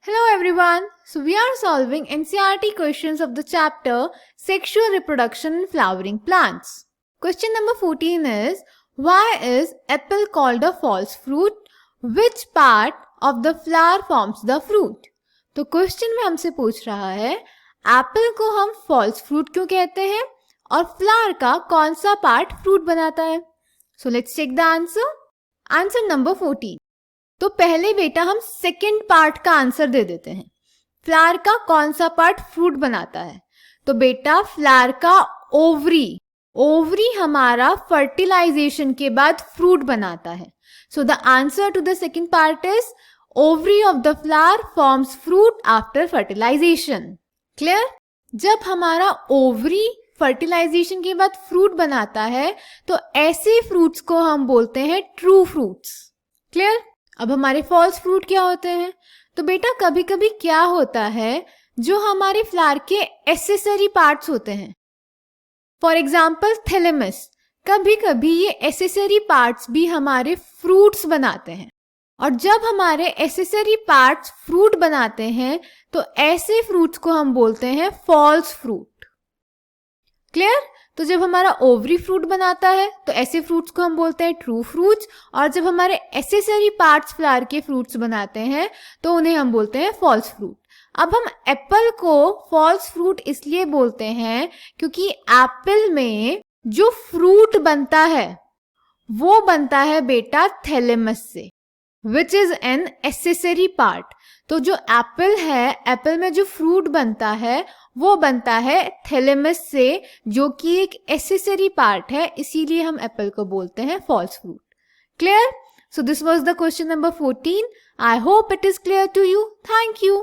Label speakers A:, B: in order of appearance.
A: Hello everyone. So we are solving NCERT questions of the chapter Sexual Reproduction in Flowering Plants. Question number 14 is, why is apple called a false fruit? Which part of the flower forms the fruit? तो question में हमसे पूछ रहा है Apple को हम false fruit क्यों कहते हैं और फ्लावर का कौन सा पार्ट फ्रूट बनाता है. So let's check the answer. Answer number 14. तो पहले बेटा हम सेकेंड पार्ट का आंसर दे देते हैं. फ्लावर का कौन सा पार्ट फ्रूट बनाता है? तो बेटा फ्लावर का ओवरी हमारा फर्टिलाइजेशन के बाद फ्रूट बनाता है. So the answer to the second part is ovary of the flower forms fruit after fertilization. Clear? जब हमारा ओवरी फर्टिलाइजेशन के बाद फ्रूट बनाता है तो ऐसे फ्रूट्स को हम बोलते हैं ट्रू फ्रूट्स. क्लियर? अब हमारे फॉल्स फ्रूट क्या होते हैं? तो बेटा कभी कभी क्या होता है, जो हमारे फ्लावर के एसेसरी पार्ट्स होते हैं, फॉर एग्जाम्पल थैलेमस, कभी कभी ये एसेसरी पार्ट्स भी हमारे फ्रूट्स बनाते हैं. और जब हमारे एसेसरी पार्ट्स फ्रूट बनाते हैं तो ऐसे फ्रूट्स को हम बोलते हैं फॉल्स फ्रूट. क्लियर? तो जब हमारा ओवरी फ्रूट बनाता है तो ऐसे फ्रूट्स को हम बोलते हैं ट्रू फ्रूट्स, और जब हमारे एसेसरी पार्ट्स फ्लावर के फ्रूट्स बनाते हैं तो उन्हें हम बोलते हैं फॉल्स फ्रूट. अब हम एप्पल को फॉल्स फ्रूट इसलिए बोलते हैं क्योंकि एप्पल में जो फ्रूट बनता है वो बनता है बेटा थैलेमस से, which is an accessory part. तो जो एप्पल है, एप्पल में जो फ्रूट बनता है वो बनता है थैलेमस से, जो कि एक एसेसरी पार्ट है, इसीलिए हम एप्पल को बोलते हैं false fruit. Clear? So this was the question number 14. I hope it is clear to you. Thank you.